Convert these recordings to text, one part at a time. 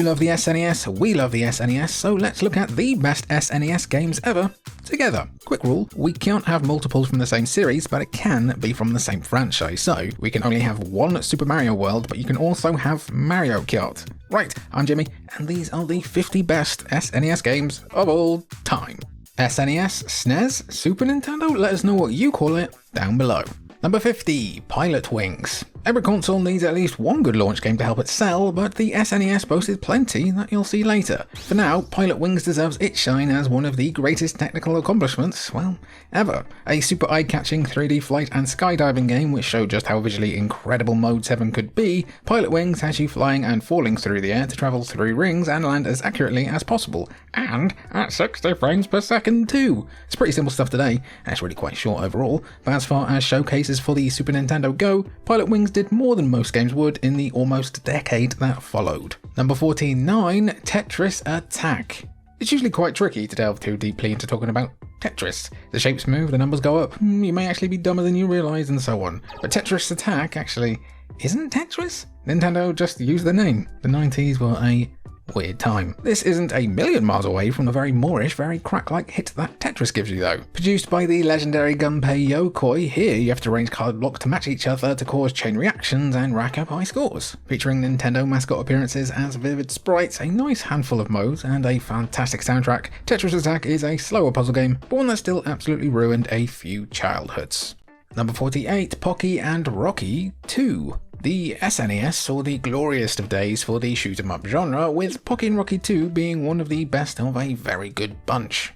You love the SNES, we love the SNES, so let's look at the best SNES games ever together. Quick rule, we can't have multiples from the same series, but it can be from the same franchise, so we can only have one Super Mario World, but you can also have Mario Kart. Right, I'm Jimmy, and these are the 50 best SNES games of all time. SNES, SNES, Super Nintendo, let us know what you call it down below. Number 50, Pilot Wings. Every console needs at least one good launch game to help it sell, but the SNES boasted plenty that you'll see later. For now, Pilot Wings deserves its shine as one of the greatest technical accomplishments, well, ever. A super eye-catching 3D flight and skydiving game which showed just how visually incredible Mode 7 could be, Pilot Wings has you flying and falling through the air to travel through rings and land as accurately as possible, and at 60 frames per second too. It's pretty simple stuff today, and it's really quite short overall, but as far as showcases for the Super Nintendo go, Pilot Wings did more than most games would in the almost decade that followed. Number 49, Tetris Attack. It's usually quite tricky to delve too deeply into talking about Tetris. The shapes move, the numbers go up, you may actually be dumber than you realise and so on. But Tetris Attack actually isn't Tetris? Nintendo just used the name. The 90s were a weird time. This isn't a million miles away from the very Moorish, very crack-like hit that Tetris gives you though. Produced by the legendary Gunpei Yokoi, here you have to arrange card blocks to match each other to cause chain reactions and rack up high scores. Featuring Nintendo mascot appearances as vivid sprites, a nice handful of modes, and a fantastic soundtrack, Tetris Attack is a slower puzzle game, but one that still absolutely ruined a few childhoods. Number 48, Pocky and Rocky 2. The SNES saw the glorious of days for the shoot-'em-up genre, with Pocky and Rocky 2 being one of the best of a very good bunch.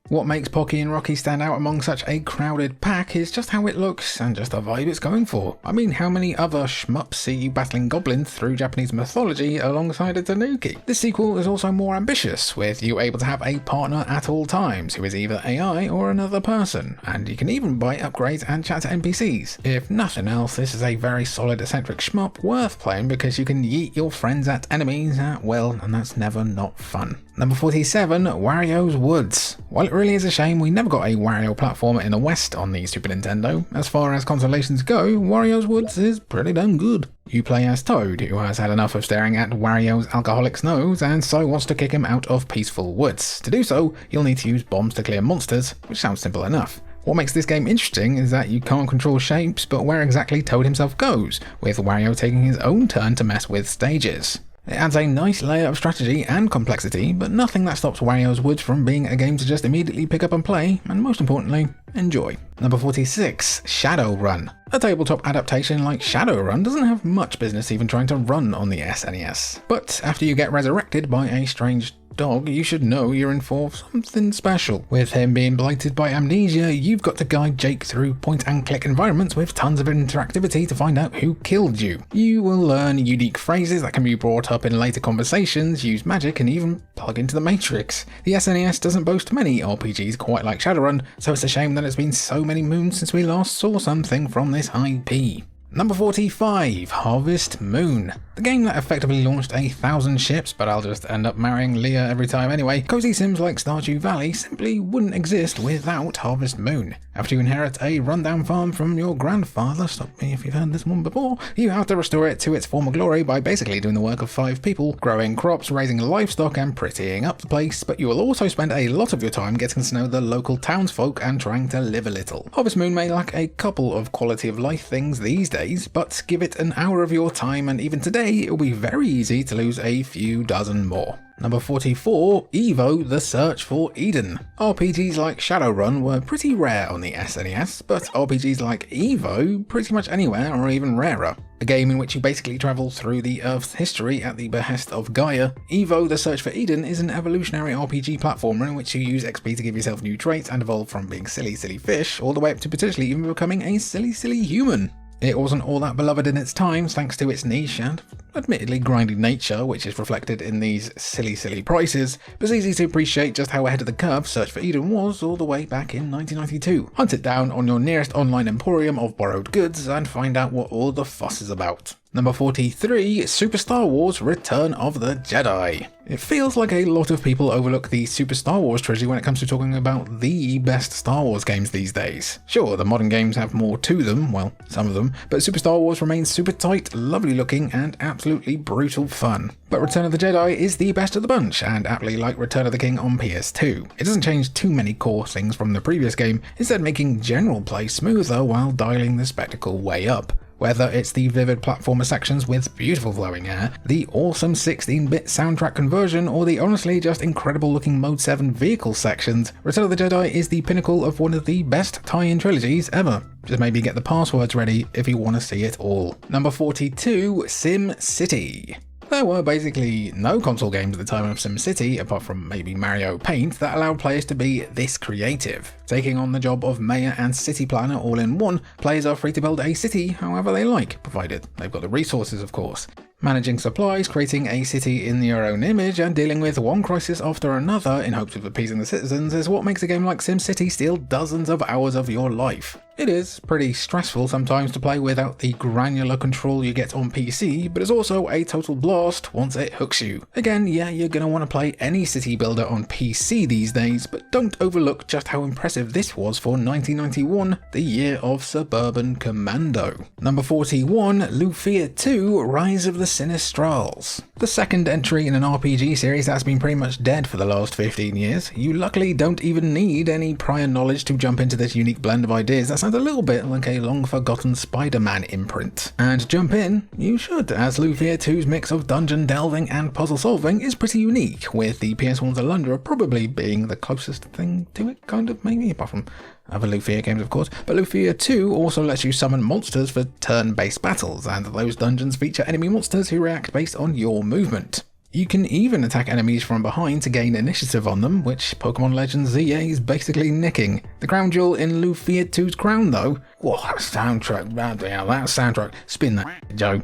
What makes Pocky and Rocky stand out among such a crowded pack is just how it looks and just the vibe it's going for. I mean, how many other shmups see you battling goblins through Japanese mythology alongside a tanuki? This sequel is also more ambitious, with you able to have a partner at all times who is either AI or another person, and you can even buy upgrades and chat to NPCs. If nothing else, this is a very solid eccentric shmup worth playing because you can yeet your friends at enemies at will, and that's never not fun. Number 47, Wario's Woods. While it really is a shame we never got a Wario platformer in the West on the Super Nintendo, as far as consolations go, Wario's Woods is pretty damn good. You play as Toad, who has had enough of staring at Wario's alcoholic's nose and so wants to kick him out of peaceful woods. To do so, you'll need to use bombs to clear monsters, which sounds simple enough. What makes this game interesting is that you can't control shapes, but where exactly Toad himself goes, with Wario taking his own turn to mess with stages. It adds a nice layer of strategy and complexity, but nothing that stops Wario's Woods from being a game to just immediately pick up and play, and most importantly, enjoy. Number 46, Shadowrun. A tabletop adaptation like Shadowrun doesn't have much business even trying to run on the SNES. But after you get resurrected by a strange dog, you should know you're in for something special. With him being blighted by amnesia, you've got to guide Jake through point-and-click environments with tons of interactivity to find out who killed you. You will learn unique phrases that can be brought up in later conversations, use magic, and even plug into the Matrix. The SNES doesn't boast many RPGs quite like Shadowrun, so it's a shame that it's been so many moons since we last saw something from this IP. Number 45, Harvest Moon. The game that effectively launched 1,000 ships, but I'll just end up marrying Leah every time anyway. Cozy sims like Stardew Valley simply wouldn't exist without Harvest Moon. After you inherit a rundown farm from your grandfather, stop me if you've heard this one before, you have to restore it to its former glory by basically doing the work of 5 people, growing crops, raising livestock and prettying up the place, but you will also spend a lot of your time getting to know the local townsfolk and trying to live a little. Harvest Moon may lack a couple of quality of life things these days, but give it an hour of your time and even today it'll be very easy to lose a few dozen more. Number 44, Evo: The Search for Eden. RPGs like Shadowrun were pretty rare on the SNES, but RPGs like Evo pretty much anywhere are even rarer. A game in which you basically travel through the Earth's history at the behest of Gaia, Evo: The Search for Eden is an evolutionary RPG platformer in which you use XP to give yourself new traits and evolve from being silly fish all the way up to potentially even becoming a silly human. It wasn't all that beloved in its times thanks to its niche and admittedly grindy nature, which is reflected in these silly prices, but it's easy to appreciate just how ahead of the curve Search for Eden was all the way back in 1992. Hunt it down on your nearest online emporium of borrowed goods and find out what all the fuss is about. Number 43, Super Star Wars Return of the Jedi. It feels like a lot of people overlook the Super Star Wars trilogy when it comes to talking about the best Star Wars games these days. Sure, the modern games have more to them, well, some of them, but Super Star Wars remains super tight, lovely looking, and absolutely brutal fun. But Return of the Jedi is the best of the bunch, and aptly like Return of the King on PS2. It doesn't change too many core things from the previous game, instead making general play smoother while dialing the spectacle way up. Whether it's the vivid platformer sections with beautiful flowing hair, the awesome 16-bit soundtrack conversion, or the honestly just incredible looking Mode 7 vehicle sections, Return of the Jedi is the pinnacle of one of the best tie-in trilogies ever. Just maybe get the passwords ready if you want to see it all. Number 42, Sim City. There were basically no console games at the time of SimCity, apart from maybe Mario Paint, that allowed players to be this creative. Taking on the job of mayor and city planner all in one, players are free to build a city however they like, provided they've got the resources of course. Managing supplies, creating a city in your own image, and dealing with one crisis after another in hopes of appeasing the citizens is what makes a game like SimCity steal dozens of hours of your life. It is pretty stressful sometimes to play without the granular control you get on PC, but it's also a total blast once it hooks you. Again, yeah, you're gonna want to play any city builder on PC these days, but don't overlook just how impressive this was for 1991, the year of Suburban Commando. Number 41, Lufia 2, Rise of the Sinistrals. The second entry in an RPG series that's been pretty much dead for the last 15 years. You luckily don't even need any prior knowledge to jump into this unique blend of ideas that sounds a little bit like a long-forgotten Spider-Man imprint. And jump in, you should, as Lufia 2's mix of dungeon delving and puzzle solving is pretty unique, with the PS1's Alundra probably being the closest thing to it, kind of, maybe, apart from other Lufia games of course, but Lufia 2 also lets you summon monsters for turn-based battles, and those dungeons feature enemy monsters who react based on your movement. You can even attack enemies from behind to gain initiative on them, which Pokemon Legends ZA is basically nicking. The crown jewel in Lufia 2's crown though, whoa, that soundtrack, that soundtrack, spin that, Joe.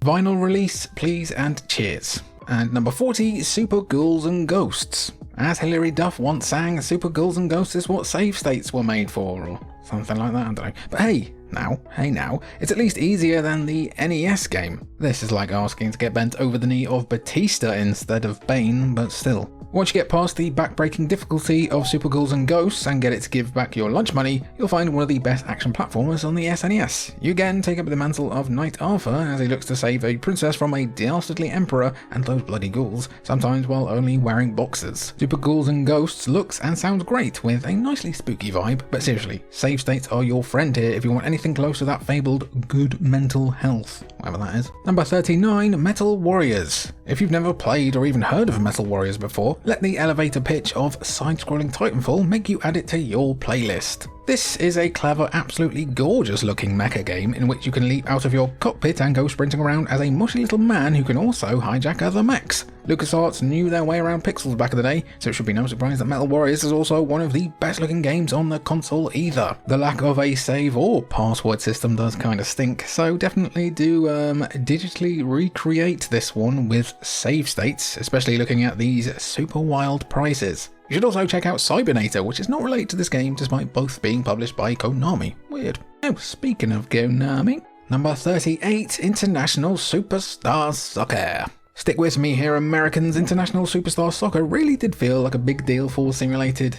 Vinyl release, please and cheers. And number 40, Super Ghouls and Ghosts. As Hilary Duff once sang, Super Ghouls and Ghosts is what save states were made for, or something like that, I don't know. But hey now, it's at least easier than the NES game. This is like asking to get bent over the knee of Batista instead of Bane, but still. Once you get past the backbreaking difficulty of Super Ghouls and Ghosts and get it to give back your lunch money, you'll find one of the best action platformers on the SNES. You again take up the mantle of Knight Arthur as he looks to save a princess from a dastardly emperor and those bloody ghouls, sometimes while only wearing boxers. Super Ghouls and Ghosts looks and sounds great with a nicely spooky vibe, but seriously, save states are your friend here if you want anything close to that fabled good mental health, whatever that is. Number 39, Metal Warriors. If you've never played or even heard of Metal Warriors before, let the elevator pitch of side-scrolling Titanfall make you add it to your playlist. This is a clever, absolutely gorgeous looking mecha game in which you can leap out of your cockpit and go sprinting around as a mushy little man who can also hijack other mechs. LucasArts knew their way around pixels back in the day, so it should be no surprise that Metal Warriors is also one of the best looking games on the console either. The lack of a save or password system does kinda stink, so definitely do digitally recreate this one with save states, especially looking at these super wild prices. You should also check out Cybernator, which is not related to this game despite both being published by Konami. Weird. Oh, speaking of Konami. Number 38, International Superstar Soccer. Stick with me here, Americans. International Superstar Soccer really did feel like a big deal for simulated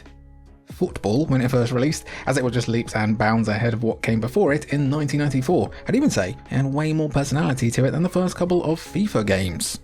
football when it first released, as it was just leaps and bounds ahead of what came before it in 1994. I'd even say it had way more personality to it than the first couple of FIFA games.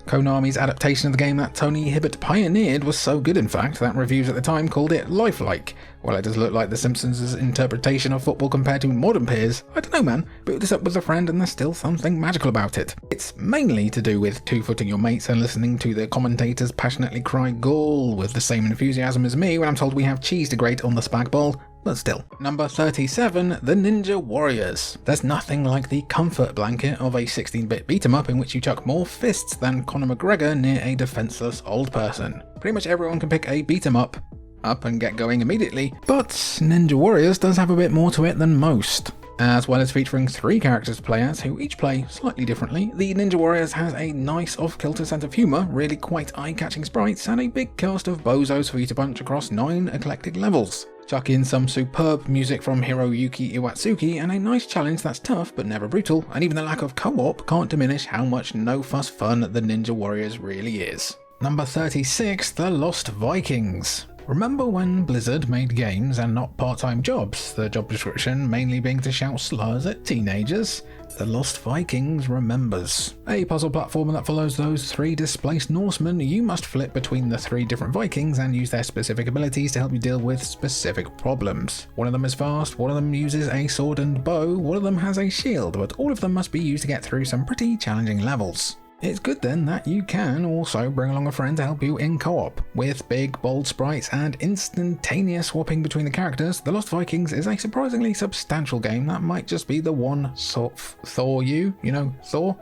Konami's adaptation of the game that Tony Hibbert pioneered was so good in fact that reviews at the time called it lifelike. While it does look like The Simpsons' interpretation of football compared to modern peers, I don't know man, boot this up with a friend and there's still something magical about it. It's mainly to do with two-footing your mates and listening to the commentators passionately cry goal with the same enthusiasm as me when I'm told we have cheese to grate on the spag bowl. But still. Number 37, The Ninja Warriors. There's nothing like the comfort blanket of a 16-bit beat-em-up in which you chuck more fists than Conor McGregor near a defenseless old person. Pretty much everyone can pick a beat-em-up up and get going immediately, but Ninja Warriors does have a bit more to it than most. As well as featuring 3 characters to play as who each play slightly differently, the Ninja Warriors has a nice off-kilter sense of humour, really quite eye-catching sprites, and a big cast of bozos for you to punch across 9 eclectic levels. Chuck in some superb music from Hiroyuki Iwatsuki and a nice challenge that's tough but never brutal, and even the lack of co-op can't diminish how much no-fuss fun the Ninja Warriors really is. Number 36, The Lost Vikings. Remember when Blizzard made games and not part-time jobs, the job description mainly being to shout slurs at teenagers? The Lost Vikings remembers. A puzzle platformer that follows those 3 displaced Norsemen. You must flip between the 3 different Vikings and use their specific abilities to help you deal with specific problems. One of them is fast, one of them uses a sword and bow, one of them has a shield, but all of them must be used to get through some pretty challenging levels. It's good then that you can also bring along a friend to help you in co-op. With big, bold sprites and instantaneous swapping between the characters, The Lost Vikings is a surprisingly substantial game that might just be the one sort of Thor you know, Thor?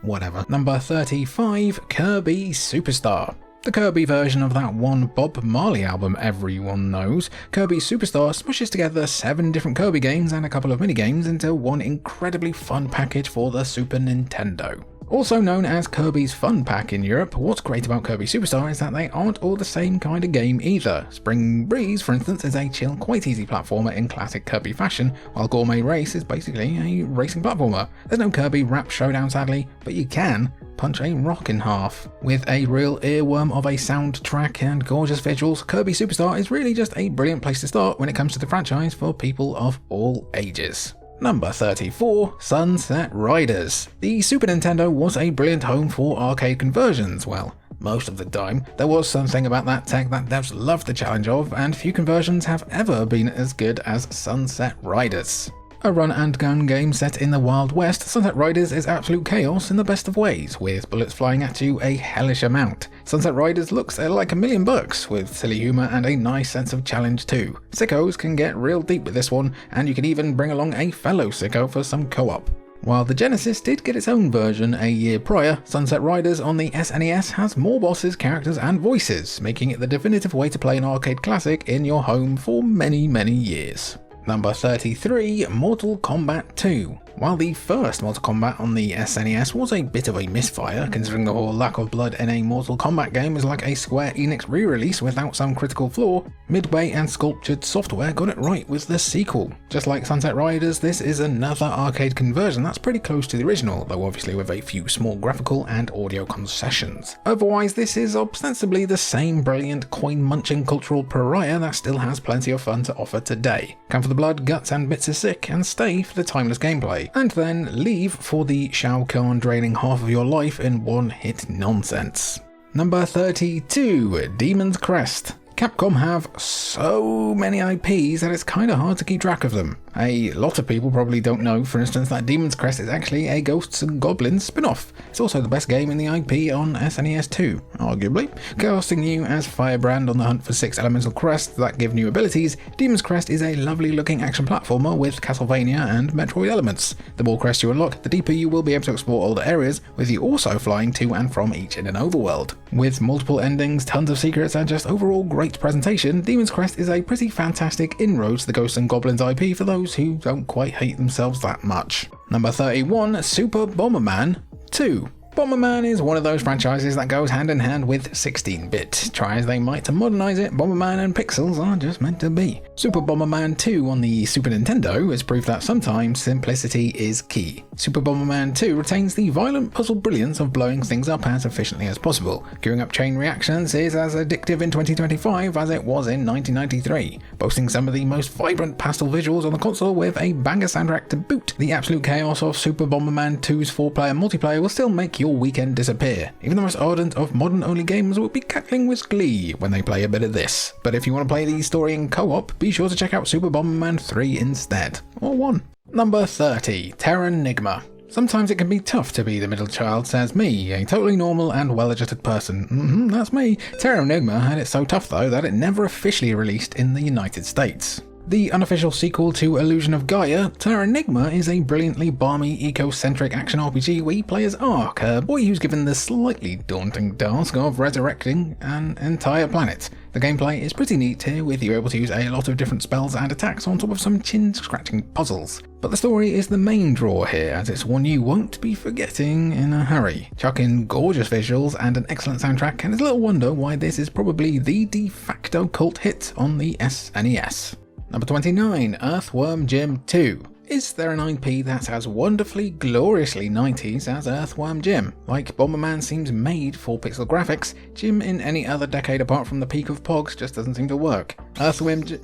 Whatever. Number 35, Kirby Superstar. The Kirby version of that one Bob Marley album everyone knows, Kirby Superstar smushes together 7 different Kirby games and a couple of minigames into one incredibly fun package for the Super Nintendo. Also known as Kirby's Fun Pack in Europe, what's great about Kirby Superstar is that they aren't all the same kind of game either. Spring Breeze, for instance, is a chill, quite easy platformer in classic Kirby fashion, while Gourmet Race is basically a racing platformer. There's no Kirby Rap Showdown sadly, but you can punch a rock in half. With a real earworm of a soundtrack and gorgeous visuals, Kirby Superstar is really just a brilliant place to start when it comes to the franchise for people of all ages. Number 34, Sunset Riders. The Super Nintendo was a brilliant home for arcade conversions. Well, most of the time. There was something about that tech that devs loved the challenge of, and few conversions have ever been as good as Sunset Riders. A run-and-gun game set in the Wild West, Sunset Riders is absolute chaos in the best of ways, with bullets flying at you a hellish amount. Sunset Riders looks like $1,000,000, with silly humour and a nice sense of challenge too. Sickos can get real deep with this one, and you can even bring along a fellow sicko for some co-op. While the Genesis did get its own version a year prior, Sunset Riders on the SNES has more bosses, characters and voices, making it the definitive way to play an arcade classic in your home for many, many years. Number 33, Mortal Kombat 2. While the first Mortal Kombat on the SNES was a bit of a misfire, considering the whole lack of blood in a Mortal Kombat game is like a Square Enix re-release without some critical flaw, Midway and Sculptured Software got it right with the sequel. Just like Sunset Riders, this is another arcade conversion that's pretty close to the original, though obviously with a few small graphical and audio concessions. Otherwise, this is ostensibly the same brilliant coin-munching cultural pariah that still has plenty of fun to offer today. Come for the blood, guts and bits of sick, and stay for the timeless gameplay. And then leave for the Shao Kahn draining half of your life in one-hit nonsense. Number 32, Demon's Crest. Capcom have so many IPs that it's kinda hard to keep track of them. A lot of people probably don't know, for instance, that Demon's Crest is actually a Ghosts and Goblins spin-off. It's also the best game in the IP on SNES too, arguably. Casting you as Firebrand on the hunt for 6 elemental crests that give new abilities, Demon's Crest is a lovely looking action platformer with Castlevania and Metroid elements. The more crests you unlock, the deeper you will be able to explore older areas, with you also flying to and from each in an overworld. With multiple endings, tons of secrets and just overall great presentation, Demon's Crest is a pretty fantastic inroad to the Ghosts and Goblins IP for those who don't quite hate themselves that much. Number 31, Super Bomberman 2. Bomberman is one of those franchises that goes hand in hand with 16-bit. Try as they might to modernize it, Bomberman and pixels are just meant to be. Super Bomberman 2 on the Super Nintendo is proof that sometimes simplicity is key. Super Bomberman 2 retains the violent puzzle brilliance of blowing things up as efficiently as possible. Queuing up chain reactions is as addictive in 2025 as it was in 1993, boasting some of the most vibrant pastel visuals on the console with a banger soundtrack to boot. The absolute chaos of Super Bomberman 2's 4-player multiplayer will still make your weekend disappear. Even the most ardent of modern-only gamers will be cackling with glee when they play a bit of this. But if you want to play the story in co-op, be sure to check out Super Bomberman 3 instead. Or 1. Number 30, Terranigma. Sometimes it can be tough to be the middle child, says me, a totally normal and well-adjusted person. That's me. Terranigma had it so tough though that it never officially released in the United States. The unofficial sequel to Illusion of Gaia, Terranigma is a brilliantly balmy, eco-centric action RPG where you play as Ark, a boy who's given the slightly daunting task of resurrecting an entire planet. The gameplay is pretty neat here, with you able to use a lot of different spells and attacks on top of some chin-scratching puzzles. But the story is the main draw here, as it's one you won't be forgetting in a hurry. Chuck in gorgeous visuals and an excellent soundtrack, and it's little wonder why this is probably the de facto cult hit on the SNES. Number 29, Earthworm Jim 2. Is there an IP that's as wonderfully, gloriously 90s as Earthworm Jim? Like Bomberman seems made for pixel graphics, Jim in any other decade apart from the peak of Pogs just doesn't seem to work. Earthworm Jim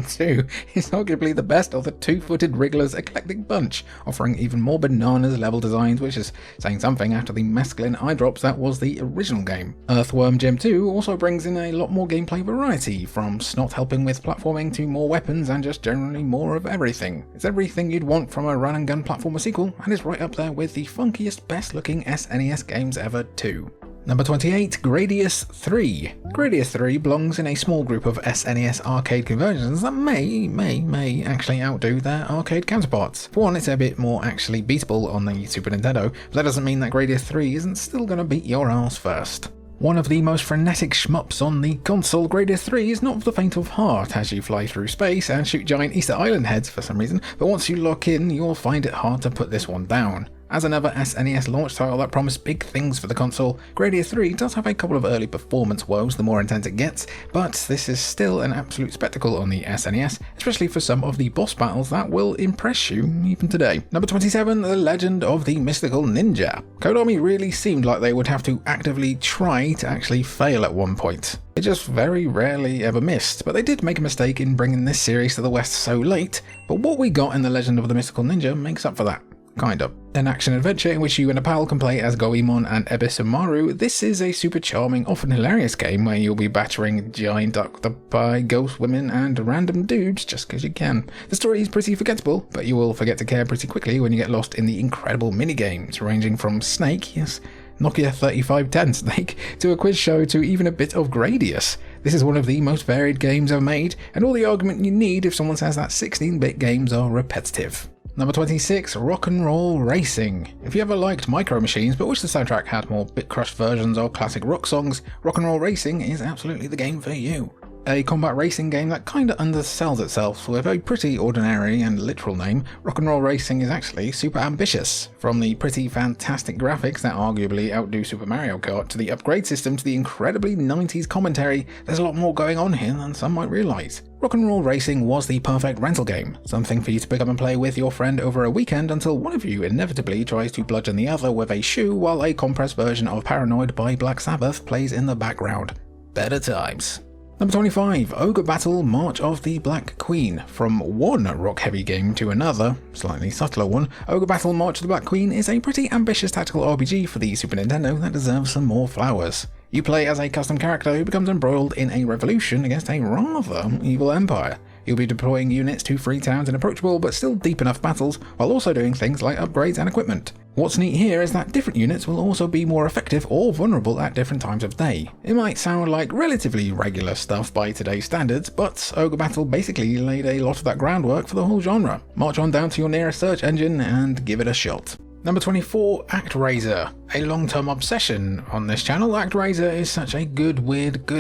2 is arguably the best of the two-footed Wrigglers eclectic bunch, offering even more bananas level designs, which is saying something after the mescaline eye drops that was the original game. Earthworm Jim 2 also brings in a lot more gameplay variety, from snot helping with platforming to more weapons and just generally more of everything. It's everything you'd want from a run and gun platformer sequel, and is right up there with the funkiest, best looking SNES games ever too. Number 28, Gradius 3. Gradius 3 belongs in a small group of SNES arcade conversions that may actually outdo their arcade counterparts. For one, it's a bit more actually beatable on the Super Nintendo, but that doesn't mean that Gradius 3 isn't still gonna beat your ass first. One of the most frenetic shmups on the console, Gradius 3 is not for the faint of heart as you fly through space and shoot giant Easter Island heads for some reason, but once you lock in, you'll find it hard to put this one down. As another SNES launch title that promised big things for the console, Gradius 3 does have a couple of early performance woes the more intense it gets, but this is still an absolute spectacle on the SNES, especially for some of the boss battles that will impress you even today. Number 27, The Legend of the Mystical Ninja. Konami really seemed like they would have to actively try to actually fail at one point. It just very rarely ever missed, but they did make a mistake in bringing this series to the West so late, but what we got in The Legend of the Mystical Ninja makes up for that. Kind of. An action-adventure in which you and a pal can play as Goemon and Ebisumaru, this is a super charming, often hilarious game where you'll be battering giant octopi, ghost women, and random dudes just because you can. The story is pretty forgettable, but you will forget to care pretty quickly when you get lost in the incredible minigames, ranging from Snake, yes, Nokia 3510 Snake, to a quiz show to even a bit of Gradius. This is one of the most varied games ever made, and all the argument you need if someone says that 16-bit games are repetitive. Number 26, Rock'n'Roll Racing. If you ever liked Micro Machines but wish the soundtrack had more bit-crushed versions of classic rock songs, Rock'n'Roll Racing is absolutely the game for you. A combat racing game that kinda undersells itself with a pretty ordinary and literal name, Rock'n'Roll Racing is actually super ambitious. From the pretty fantastic graphics that arguably outdo Super Mario Kart to the upgrade system to the incredibly 90s commentary, there's a lot more going on here than some might realise. Rock'n'Roll Racing was the perfect rental game, something for you to pick up and play with your friend over a weekend until one of you inevitably tries to bludgeon the other with a shoe while a compressed version of Paranoid by Black Sabbath plays in the background. Better times. Number 25, Ogre Battle March of the Black Queen. From one rock-heavy game to another, slightly subtler one, Ogre Battle March of the Black Queen is a pretty ambitious tactical RPG for the Super Nintendo that deserves some more flowers. You play as a custom character who becomes embroiled in a revolution against a rather evil empire. You'll be deploying units to free towns in approachable but still deep enough battles, while also doing things like upgrades and equipment. What's neat here is that different units will also be more effective or vulnerable at different times of day. It might sound like relatively regular stuff by today's standards, but Ogre Battle basically laid a lot of that groundwork for the whole genre. March on down to your nearest search engine and give it a shot. Number 24, ActRaiser. A long-term obsession on this channel, ActRaiser is such a good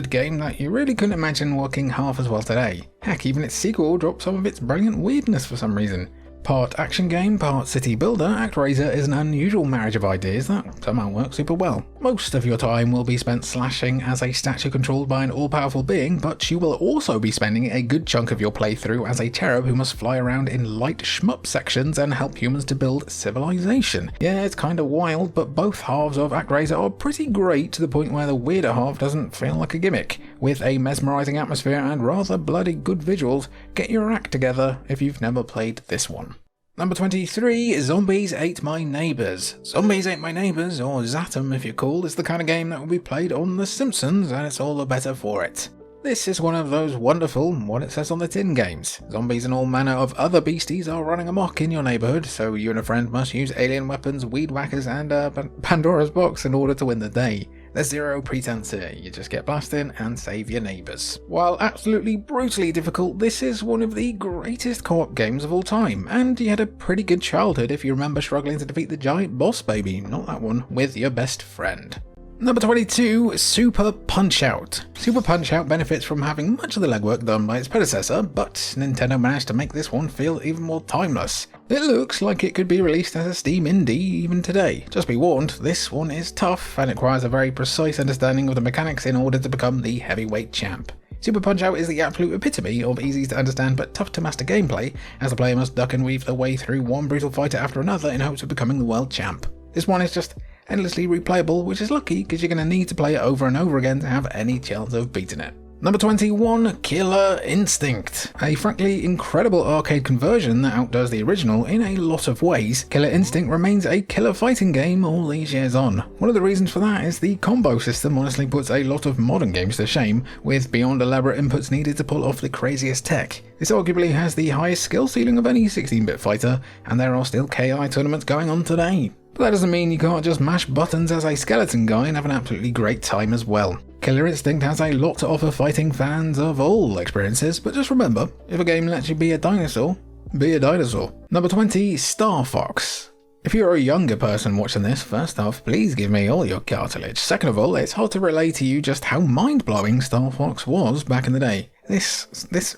game that you really couldn't imagine working half as well today. Heck, even its sequel dropped some of its brilliant weirdness for some reason. Part action game, part city builder, ActRaiser is an unusual marriage of ideas that somehow works super well. Most of your time will be spent slashing as a statue controlled by an all-powerful being, but you will also be spending a good chunk of your playthrough as a cherub who must fly around in light shmup sections and help humans to build civilization. Yeah, it's kinda wild, but both halves of ActRaiser are pretty great to the point where the weirder half doesn't feel like a gimmick. With a mesmerizing atmosphere and rather bloody good visuals, get your act together if you've never played this one. Number 23, Zombies Ate My Neighbors. Zombies Ate My Neighbors, or Zatum if you're cool, is the kind of game that will be played on The Simpsons, and it's all the better for it. This is one of those wonderful, what it says on the tin games. Zombies and all manner of other beasties are running amok in your neighbourhood, so you and a friend must use alien weapons, weed whackers, and Pandora's box in order to win the day. There's zero pretense here, you just get blasted and save your neighbours. While absolutely brutally difficult, this is one of the greatest co-op games of all time, and you had a pretty good childhood if you remember struggling to defeat the giant boss baby, not that one, with your best friend. Number 22, Super Punch-Out! Super Punch-Out benefits from having much of the legwork done by its predecessor, but Nintendo managed to make this one feel even more timeless. It looks like it could be released as a Steam indie even today. Just be warned, this one is tough and it requires a very precise understanding of the mechanics in order to become the heavyweight champ. Super Punch-Out is the absolute epitome of easy to understand but tough to master gameplay, as the player must duck and weave their way through one brutal fighter after another in hopes of becoming the world champ. This one is just endlessly replayable, which is lucky because you're going to need to play it over and over again to have any chance of beating it. Number 21, Killer Instinct. A frankly incredible arcade conversion that outdoes the original in a lot of ways, Killer Instinct remains a killer fighting game all these years on. One of the reasons for that is the combo system honestly puts a lot of modern games to shame, with beyond elaborate inputs needed to pull off the craziest tech. This arguably has the highest skill ceiling of any 16-bit fighter, and there are still KI tournaments going on today. But that doesn't mean you can't just mash buttons as a skeleton guy and have an absolutely great time as well. Killer Instinct has a lot to offer fighting fans of all experiences, but just remember, if a game lets you be a dinosaur, be a dinosaur. Number 20, Star Fox. If you're a younger person watching this, first off, please give me all your cartilage. Second of all, it's hard to relay to you just how mind-blowing Star Fox was back in the day. This,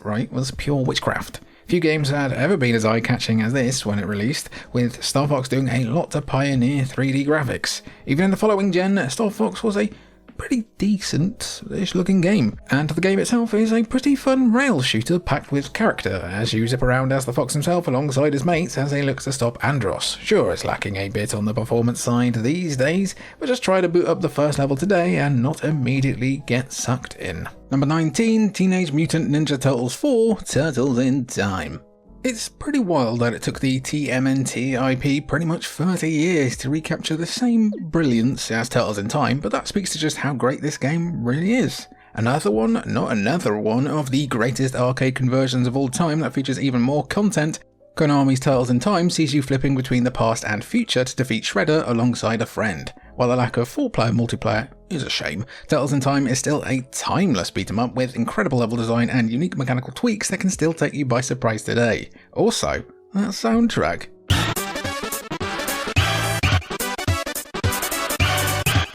right, was pure witchcraft. Few games had ever been as eye-catching as this when it released, with Star Fox doing a lot to pioneer 3D graphics. Even in the following gen, Star Fox was a pretty decent-ish looking game, and the game itself is a pretty fun rail shooter packed with character, as you zip around as the Fox himself alongside his mates as they look to stop Andros. Sure, it's lacking a bit on the performance side these days, but just try to boot up the first level today and not immediately get sucked in. Number 19, Teenage Mutant Ninja Turtles 4, Turtles in Time. It's pretty wild that it took the TMNT IP pretty much 30 years to recapture the same brilliance as Turtles in Time, but that speaks to just how great this game really is. Another one of the greatest arcade conversions of all time that features even more content. Konami's Turtles in Time sees you flipping between the past and future to defeat Shredder alongside a friend. While the lack of 4-player multiplayer is a shame, Turtles in Time is still a timeless beat-em-up with incredible level design and unique mechanical tweaks that can still take you by surprise today. Also, that soundtrack.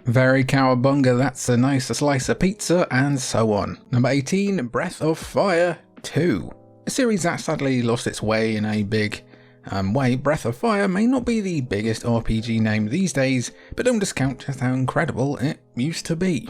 Very cowabunga, that's a nice slice of pizza, and so on. Number 18, Breath of Fire 2. A series that sadly lost its way in a big way. Breath of Fire may not be the biggest RPG name these days, but don't discount just how incredible it used to be.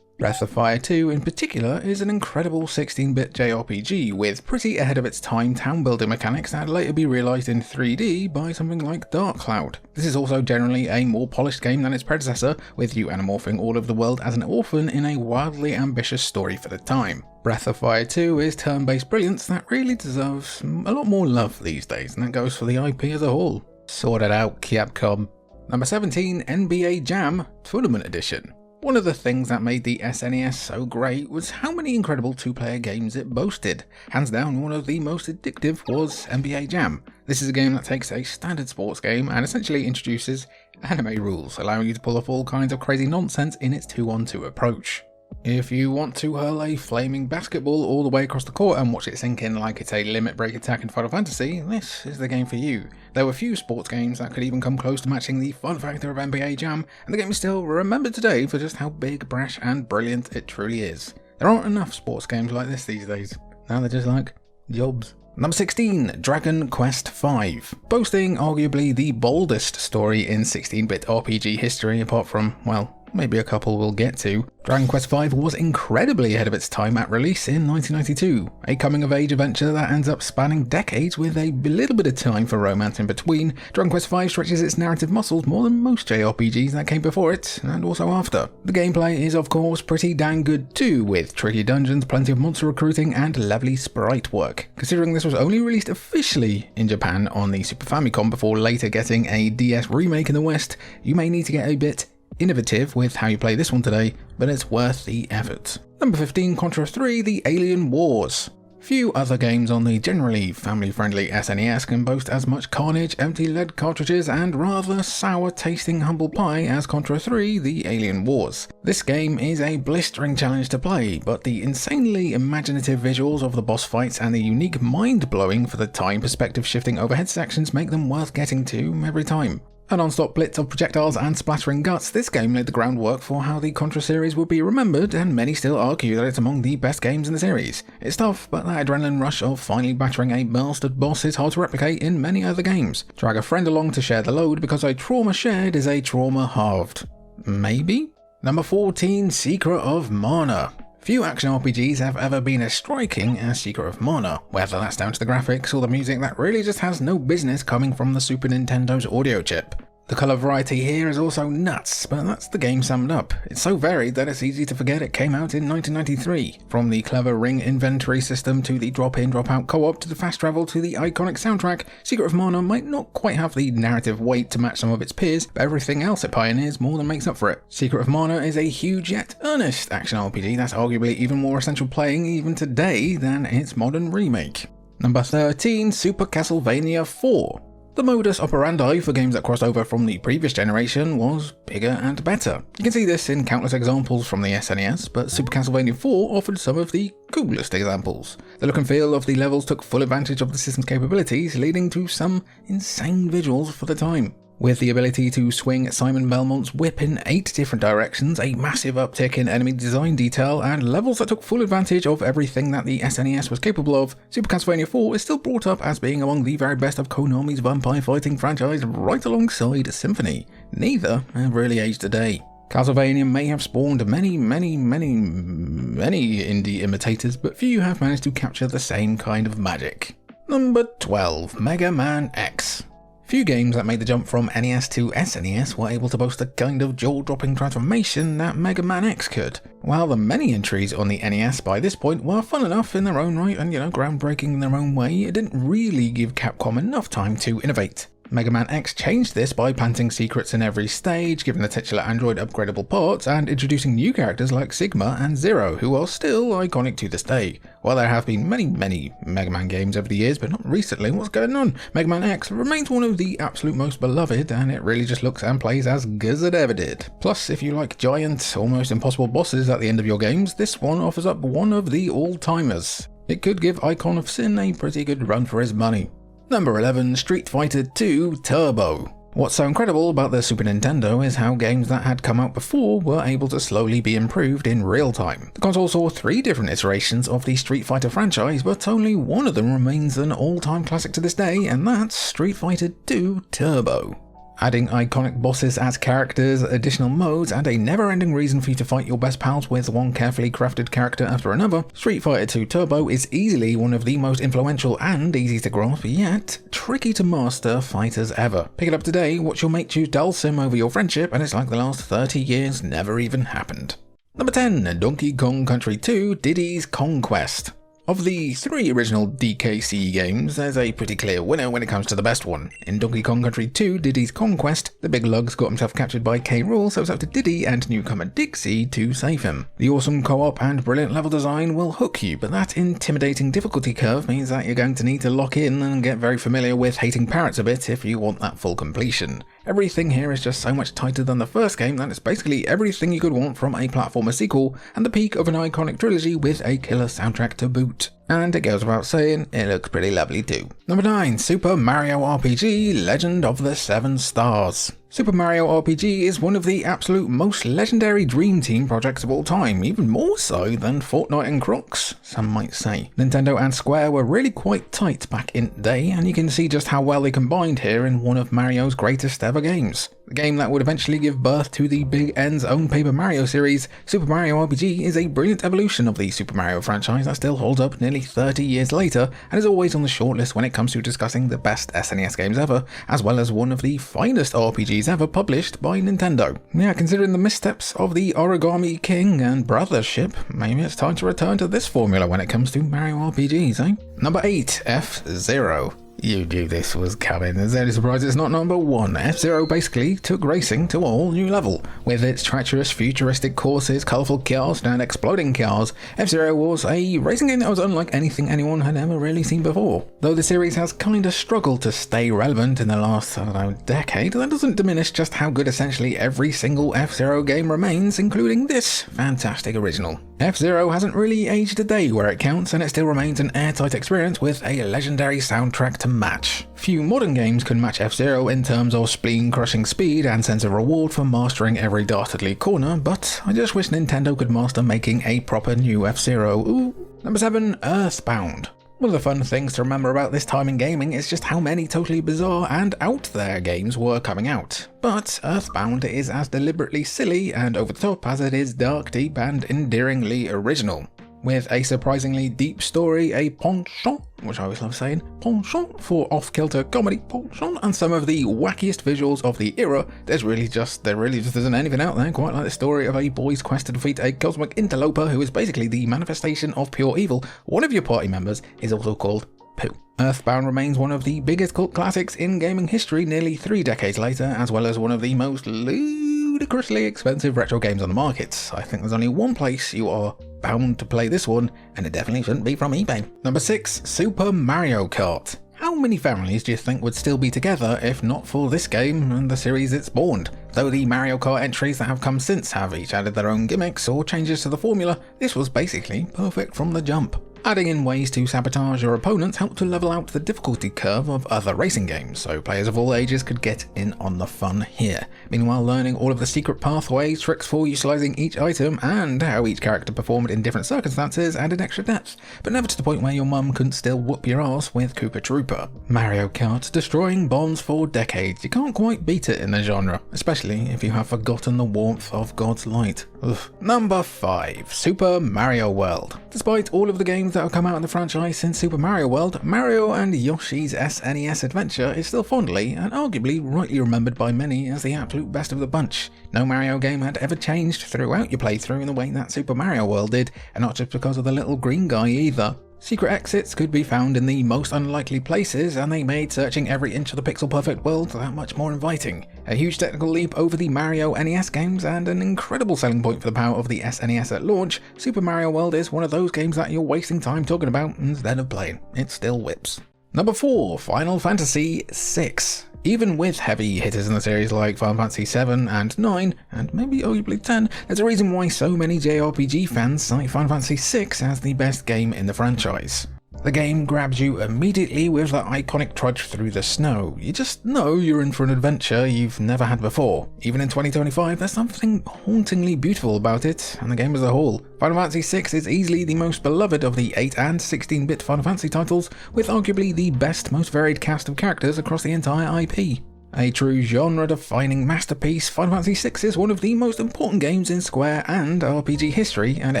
Breath of Fire 2 in particular is an incredible 16-bit JRPG with pretty ahead of its time town-building mechanics that later be realised in 3D by something like Dark Cloud. This is also generally a more polished game than its predecessor, with you anamorphing all of the world as an orphan in a wildly ambitious story for the time. Breath of Fire 2 is turn-based brilliance that really deserves a lot more love these days, and that goes for the IP as a whole. Sort it out, Capcom. Number 17, NBA Jam Tournament Edition. One of the things that made the SNES so great was how many incredible two-player games it boasted. Hands down, one of the most addictive was NBA Jam. This is a game that takes a standard sports game and essentially introduces anime rules, allowing you to pull off all kinds of crazy nonsense in its 2-on-2 approach. If you want to hurl a flaming basketball all the way across the court and watch it sink in like it's a limit break attack in Final Fantasy, this is the game for you. There were few sports games that could even come close to matching the fun factor of NBA Jam, and the game is still remembered today for just how big, brash and brilliant it truly is. There aren't enough sports games like this these days. Now they're just like jobs. Number 16, Dragon Quest V. Boasting arguably the boldest story in 16-bit RPG history apart from, well, maybe a couple we'll get to. Dragon Quest V was incredibly ahead of its time at release in 1992, a coming-of-age adventure that ends up spanning decades with a little bit of time for romance in between. Dragon Quest V stretches its narrative muscles more than most JRPGs that came before it, and also after. The gameplay is of course pretty dang good too, with tricky dungeons, plenty of monster recruiting, and lovely sprite work. Considering this was only released officially in Japan on the Super Famicom before later getting a DS remake in the West, you may need to get a bit innovative with how you play this one today, but it's worth the effort. Number 15, Contra 3, The Alien Wars. Few other games on the generally family-friendly SNES can boast as much carnage, empty lead cartridges, and rather sour-tasting humble pie as Contra 3: The Alien Wars. This game is a blistering challenge to play, but the insanely imaginative visuals of the boss fights and the unique mind-blowing for the time perspective-shifting overhead sections make them worth getting to every time. A non-stop blitz of projectiles and splattering guts, this game laid the groundwork for how the Contra series would be remembered, and many still argue that it's among the best games in the series. It's tough, but that adrenaline rush of finally battering a bastard boss is hard to replicate in many other games. Drag a friend along to share the load, because a trauma shared is a trauma halved. Maybe? Number 14, Secret of Mana. Few action RPGs have ever been as striking as Secret of Mana, whether that's down to the graphics or the music that really just has no business coming from the Super Nintendo's audio chip. The colour variety here is also nuts, but that's the game summed up. It's so varied that it's easy to forget it came out in 1993. From the clever ring inventory system to the drop-in drop-out co-op to the fast travel to the iconic soundtrack, Secret of Mana might not quite have the narrative weight to match some of its peers, but everything else it pioneers more than makes up for it. Secret of Mana is a huge yet earnest action RPG that's arguably even more essential playing even today than its modern remake. Number 13, Super Castlevania 4. The modus operandi for games that crossed over from the previous generation was bigger and better. You can see this in countless examples from the SNES, but Super Castlevania 4 offered some of the coolest examples. The look and feel of the levels took full advantage of the system's capabilities, leading to some insane visuals for the time. With the ability to swing Simon Belmont's whip in 8 different directions, a massive uptick in enemy design detail, and levels that took full advantage of everything that the SNES was capable of, Super Castlevania 4 is still brought up as being among the very best of Konami's vampire fighting franchise, right alongside Symphony. Neither have really aged a day. Castlevania may have spawned many indie imitators, but few have managed to capture the same kind of magic. Number 12, Mega Man X. Few games that made the jump from NES to SNES were able to boast the kind of jaw-dropping transformation that Mega Man X could. While the many entries on the NES by this point were fun enough in their own right and, groundbreaking in their own way, it didn't really give Capcom enough time to innovate. Mega Man X changed this by planting secrets in every stage, giving the titular android upgradable parts, and introducing new characters like Sigma and Zero, who are still iconic to this day. While there have been many Mega Man games over the years, but not recently, what's going on? Mega Man X remains one of the absolute most beloved, and it really just looks and plays as good as it ever did. Plus, if you like giant, almost impossible bosses at the end of your games, this one offers up one of the all-timers. It could give Icon of Sin a pretty good run for his money. Number 11, Street Fighter 2 Turbo. What's so incredible about the Super Nintendo is how games that had come out before were able to slowly be improved in real time. The console saw 3 different iterations of the Street Fighter franchise, but only one of them remains an all-time classic to this day, and that's Street Fighter 2 Turbo. Adding iconic bosses as characters, additional modes, and a never-ending reason for you to fight your best pals with one carefully crafted character after another, Street Fighter 2 Turbo is easily one of the most influential and easy to grasp, yet tricky to master fighters ever. Pick it up today, watch your mate choose Dhalsim over your friendship, and it's like the last 30 years never even happened. Number 10, Donkey Kong Country 2 Diddy's Kong Quest. Of the 3 original DKC games, there's a pretty clear winner when it comes to the best one. In Donkey Kong Country 2 Diddy's Conquest, the big lugs got himself captured by K. Rool, so it's up to Diddy and newcomer Dixie to save him. The awesome co-op and brilliant level design will hook you, but that intimidating difficulty curve means that you're going to need to lock in and get very familiar with hating parrots a bit if you want that full completion. Everything here is just so much tighter than the first game that it's basically everything you could want from a platformer sequel, and the peak of an iconic trilogy with a killer soundtrack to boot. And it goes without saying, it looks pretty lovely too. Number 9, Super Mario RPG Legend of the 7 Stars. Super Mario RPG is one of the absolute most legendary Dream Team projects of all time, even more so than Fortnite and Crocs, some might say. Nintendo and Square were really quite tight back in the day, and you can see just how well they combined here in one of Mario's greatest ever games. The game that would eventually give birth to the Big N's own Paper Mario series, Super Mario RPG is a brilliant evolution of the Super Mario franchise that still holds up nearly 30 years later, and is always on the shortlist when it comes to discussing the best SNES games ever, as well as one of the finest RPGs ever published by Nintendo. Yeah, considering the missteps of the Origami King and Brothership, maybe it's time to return to this formula when it comes to Mario RPGs, eh? Number 8, F-Zero. You knew this was coming. There's any surprise it's not number 1. F-Zero basically took racing to a whole new level. With its treacherous, futuristic courses, colourful cars, and exploding cars, F-Zero was a racing game that was unlike anything anyone had ever really seen before. Though the series has kinda struggled to stay relevant in the last, decade, that doesn't diminish just how good essentially every single F-Zero game remains, including this fantastic original. F-Zero hasn't really aged a day where it counts, and it still remains an airtight experience with a legendary soundtrack to match. Few modern games can match F-Zero in terms of spleen-crushing speed and sense of reward for mastering every dastardly corner, but I just wish Nintendo could master making a proper new F-Zero. Ooh. Number 7, Earthbound. One of the fun things to remember about this time in gaming is just how many totally bizarre and out there games were coming out. But Earthbound is as deliberately silly and over the top as it is dark, deep, and endearingly original. With a surprisingly deep story, a penchant, which I always love saying, penchant for off-kilter comedy, penchant, and some of the wackiest visuals of the era, there really just isn't anything out there quite like the story of a boy's quest to defeat a cosmic interloper who is basically the manifestation of pure evil. One of your party members is also called Pooh. Earthbound remains one of the biggest cult classics in gaming history nearly 3 decades later, as well as one of the most ludicrously expensive retro games on the market. I think there's only one place you are bound to play this one, and it definitely shouldn't be from eBay. Number 6, Super Mario Kart. How many families do you think would still be together if not for this game and the series it spawned? Though the Mario Kart entries that have come since have each added their own gimmicks or changes to the formula, this was basically perfect from the jump. Adding in ways to sabotage your opponents helped to level out the difficulty curve of other racing games, so players of all ages could get in on the fun here. Meanwhile, learning all of the secret pathways, tricks for utilising each item, and how each character performed in different circumstances added extra depth, but never to the point where your mum couldn't still whoop your ass with Koopa Troopa. Mario Kart, destroying bonds for decades. You can't quite beat it in the genre, especially if you have forgotten the warmth of God's light. Ugh. Number 5, Super Mario World. Despite all of the games that have come out in the franchise since Super Mario World, Mario and Yoshi's SNES adventure is still fondly and arguably rightly remembered by many as the absolute best of the bunch. No Mario game had ever changed throughout your playthrough in the way that Super Mario World did, and not just because of the little green guy either. Secret exits could be found in the most unlikely places, and they made searching every inch of the pixel-perfect world that much more inviting. A huge technical leap over the Mario NES games, and an incredible selling point for the power of the SNES at launch, Super Mario World is one of those games that you're wasting time talking about instead of playing. It still whips. Number 4, Final Fantasy VI. Even with heavy hitters in the series like Final Fantasy 7 and 9, and maybe arguably 10, there's a reason why so many JRPG fans cite Final Fantasy 6 as the best game in the franchise. The game grabs you immediately with that iconic trudge through the snow. You just know you're in for an adventure you've never had before. Even in 2025, there's something hauntingly beautiful about it, and the game as a whole. Final Fantasy VI is easily the most beloved of the 8 and 16-bit Final Fantasy titles, with arguably the best, most varied cast of characters across the entire IP. A true genre-defining masterpiece, Final Fantasy VI is one of the most important games in Square and RPG history, and it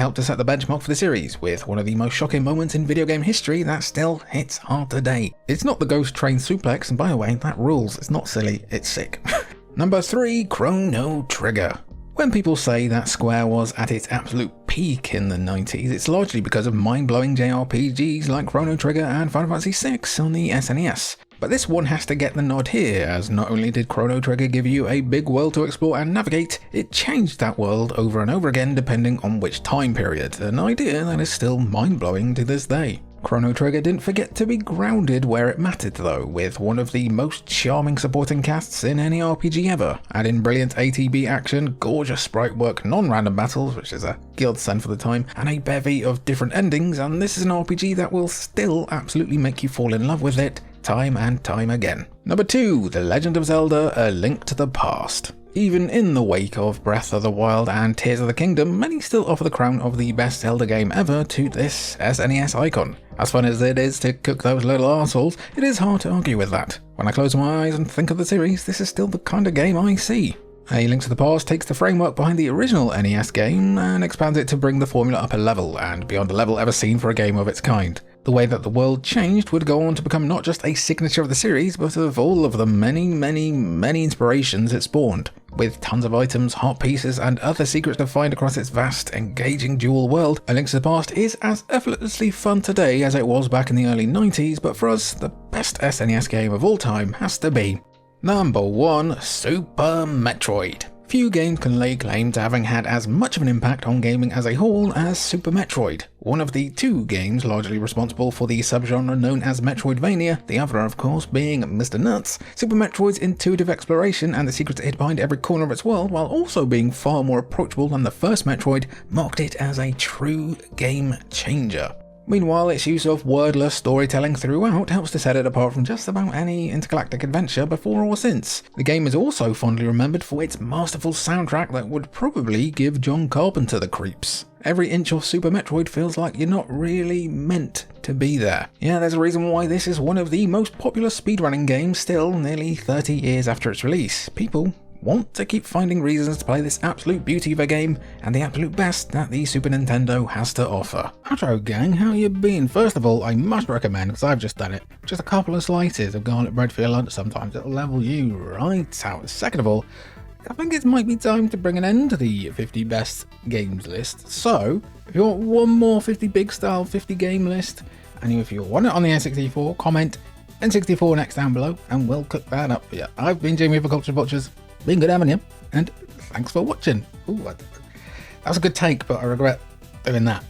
helped to set the benchmark for the series, with one of the most shocking moments in video game history that still hits hard today. It's not the Ghost Train suplex, and by the way, that rules. It's not silly, it's sick. Number 3, Chrono Trigger. When people say that Square was at its absolute peak in the 90s, it's largely because of mind-blowing JRPGs like Chrono Trigger and Final Fantasy VI on the SNES. But this one has to get the nod here, as not only did Chrono Trigger give you a big world to explore and navigate, it changed that world over and over again depending on which time period, an idea that is still mind-blowing to this day. Chrono Trigger didn't forget to be grounded where it mattered though, with one of the most charming supporting casts in any RPG ever, adding brilliant ATB action, gorgeous sprite work, non-random battles, which is a godsend for the time, and a bevy of different endings, and this is an RPG that will still absolutely make you fall in love with it time and time again. Number 2, The Legend of Zelda: A Link to the Past. Even in the wake of Breath of the Wild and Tears of the Kingdom, many still offer the crown of the best Zelda game ever to this SNES icon. As fun as it is to cook those little arseholes, it is hard to argue with that. When I close my eyes and think of the series, this is still the kind of game I see. A Link to the Past takes the framework behind the original NES game and expands it to bring the formula up a level, and beyond a level ever seen for a game of its kind. The way that the world changed would go on to become not just a signature of the series, but of all of the many inspirations it spawned. With tons of items, heart pieces, and other secrets to find across its vast, engaging dual world, A Link to the Past is as effortlessly fun today as it was back in the early 90s, but for us, the best SNES game of all time has to be number 1, Super Metroid. Few games can lay claim to having had as much of an impact on gaming as a whole as Super Metroid, one of the 2 games largely responsible for the subgenre known as Metroidvania, the other of course being Mr. Nuts. Super Metroid's intuitive exploration and the secrets hid behind every corner of its world, while also being far more approachable than the first Metroid, marked it as a true game changer. Meanwhile, its use of wordless storytelling throughout helps to set it apart from just about any intergalactic adventure before or since. The game is also fondly remembered for its masterful soundtrack that would probably give John Carpenter the creeps. Every inch of Super Metroid feels like you're not really meant to be there. Yeah, there's a reason why this is one of the most popular speedrunning games still, nearly 30 years after its release. People want to keep finding reasons to play this absolute beauty of a game, and the absolute best that the Super Nintendo has to offer. Hello gang, how you been? First of all, I must recommend, because I've just done it, just a couple of slices of garlic bread for your lunch sometimes. It'll level you right out. Second of all, I think it might be time to bring an end to the 50 best games list. So, if you want one more 50 big style 50 game list, and if you want it on the N64, comment N64 next down below, and we'll cook that up for you. I've been Jamie for Culture Vultures. Been good having you, and thanks for watching. Ooh, that was a good take, but I regret doing that.